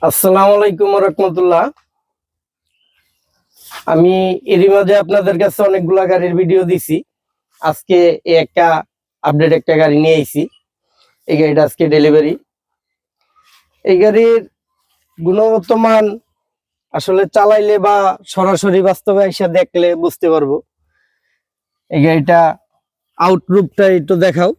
আসসালামু আলাইকুম রাহমাতুল্লাহ। আমি এরই মাঝে আপনাদের কাছে অনেকগুলা গাড়ির ভিডিও দিছি। আজকে একটা আপডেট একটা গাড়ি নিয়ে আইছি। এই গাড়িটা আজকে ডেলিভারি। এই গাড়ির গুণগত মান আসলে চালাইলে বা সরাসরি বাস্তবে এসে দেখলে বুঝতে পারবো। এই গাড়িটা আউটলুকটা একটু দেখাও।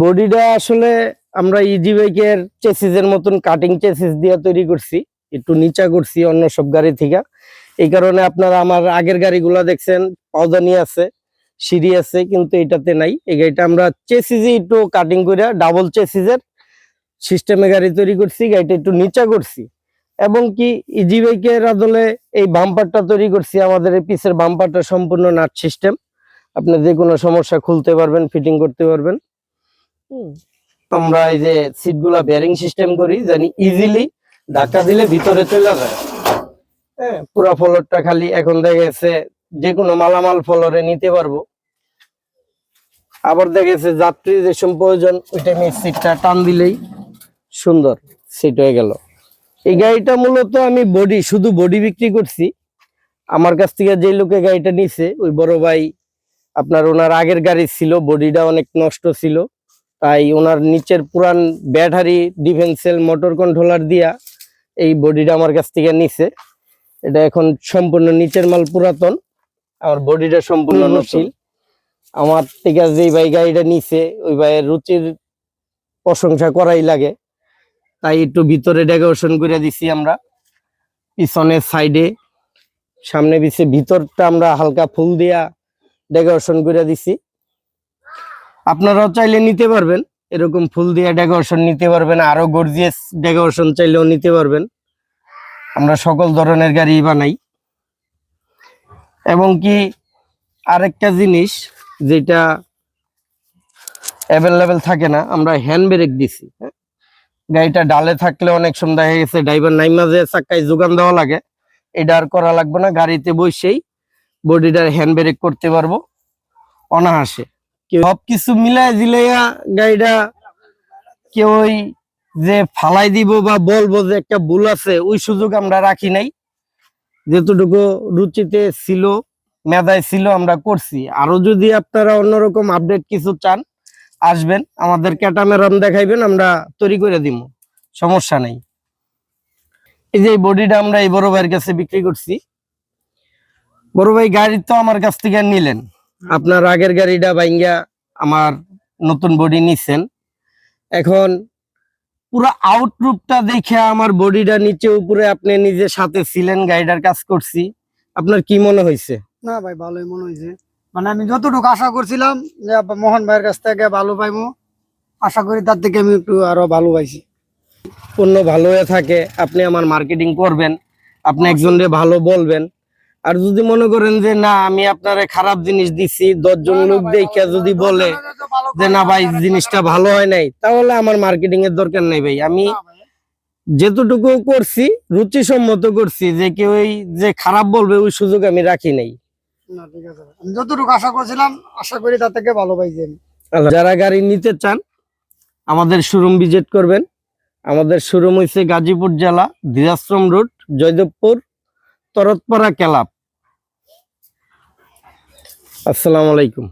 বডিটা আসলে আমরা ইজি বাইকের চেসিসের মতন কাটিং চেসিস দিয়ে তৈরি করছি, একটু নিচা করছি অন্য সব গাড়ি থেকে। এই কারণে আপনারা আমার আগের গাড়িগুলা দেখছেন পাউদানি আছে, সিঁড়ি আছে, কিন্তু এটাতে নাই। এই গাড়িটা আমরা চেসিসে একটু কাটিং করে ডাবল চেসিসের সিস্টেমে গাড়ি তৈরি করছি, গাড়িটা একটু নিচা করছি। এবং কি ইজি বাইকের আদলে এই বাম্পারটা তৈরি করছি। আমাদের এই পিসের বাম্পারটা সম্পূর্ণ নাট সিস্টেম, আপনি যে কোনো সমস্যা খুলতে পারবেন, ফিটিং করতে পারবেন। আমরা এই যে সিট গুলা বেয়ারিং সিস্টেম করি, জানি ইজিলি ধাক্কা দিলে ভিতরে চলে যায়। হ্যাঁ, পুরো ফ্লোরটা খালি এখন দেখা গেছে যে কোনো মালামাল ফ্লোরে নিতে পারবো। আবার দেখা গেছে যাত্রী যে সময় প্রয়োজন ওই টাইমে সিটটা টান দিলেই সুন্দর সিট হয়ে গেল। এই গাড়িটা মূলত আমি শুধু বডি বিক্রি করছি। আমার কাছ থেকে যে লোকে গাড়িটা নিছে ওই বড় ভাই, আপনার ওনার আগের গাড়ি ছিল, বডিটা অনেক নষ্ট ছিল, তাই ওনার নিচের পুরান ব্যাটারি ডিফেন্সেল মোটর কন্ট্রোলার দিয়া এই বডিটা আমার কাছ থেকে নিছে। এটা এখন সম্পূর্ণ নিচের মাল পুরাতন, আমার বডিটা সম্পূর্ণ নতুন। আমার থেকে যে ভাই গাড়িটা নিছে ওই ভাইয়ের রুচির প্রশংসা করাই লাগে, তাই একটু ভিতরে ডেকোরেশন করে দিছি আমরা। পিছনের সাইডে, সামনে পিছে ভিতরটা আমরা হালকা ফুল দিয়া ডেকোরেশন করে দিছি। আপনারাও চাইলে নিতে পারবেন, এরকম ফুল দিয়ে ডেকোরেশন নিতে পারবেন, আরো গর্জিয়াস ডেকোরেশন চাইলেও নিতে পারবেন। আমরা সকল ধরনের গাড়ি বানাই। এবং কি আরেকটা জিনিস যেটা অ্যাভেলেবেল থাকে না, আমরা হ্যান্ড ব্রেক দিছি। গাড়িটা ডালে থাকলে অনেক সময় দেখা গেছে ড্রাইভার নাইমা যে চাকায় যোগান দেওয়া লাগে, এটা আর করা লাগবে না। গাড়িতে বসেই বডিটার হ্যান্ড ব্রেক করতে পারবো অনায়াসে। সবকিছু মিলাই জিলাইয়া গাড়িটা কেউ যে ফালাই দিব বা বলবো যে একটা ভুল আছে ওই সুযোগ আমরা রাখি নাই। যেতটুকু রুচিতে ছিল, মেধায় ছিল, আমরা করছি। আরো যদি আপনারা অন্যরকম আপডেট কিছু চান আসবেন, আমাদের ক্যাটামেরাম দেখাইবেন, আমরা তৈরি করে দিব, সমস্যা নেই। এই যে বডিটা আমরা এই বড় ভাইয়ের কাছে বিক্রি করছি। বড় ভাই গাড়ি তো আমার কাছ থেকে নিলেন, আপনার আগের গাড়িটা ভাঙ্গা আমার নতুন বডি নিছেন। এখন পুরো আউটলুকটা দেখে আমার বডিটা নিচে উপরে আপনি নিজে সাথে ছিলেন, গাড়িটার কাজ করছি, আপনার কি মনে হয়েছে? না ভাই, ভালোই মনে হয়েছে। মানে আমি যতটুকু আশা করছিলাম যে মোহন ভাইয়ের কাছ থেকে ভালো পাইবো, আশা করি তার থেকে আমি একটু আরো ভালো পাইছি। পণ্য ভালো হয়ে থাকে, আপনি আমার মার্কেটিং করবেন, আপনি একজনকে ভালো বলবেন। আর যদি মনে করেন যে না আমি আপনারে খারাপ জিনিস দিছি, 10 জন লোক দেখে যদি বলে যে না ভাই জিনিসটা ভালো হয় নাই, তাহলে আমার মার্কেটিং এর দরকার নেই ভাই। আমি যেতটুকু করছি রুচিসম্মত করছি, যে কেউ যে খারাপ বলবে ওই সুযোগ আমি রাখি নাই। না ঠিক আছে, আমি যতটুকু আশা করছিলাম আশা করি তার থেকে ভালো পাইছি আমি। যারা গাড়ি নিতে চান আমাদের শোরুম ভিজিট করবেন। আমাদের শোরুম হইছে গাজীপুর জেলা, ধীরাশ্রম রোড, জয়দেবপুর, তরতপাড়া ক্লাব। আসসালামু আলাইকুম।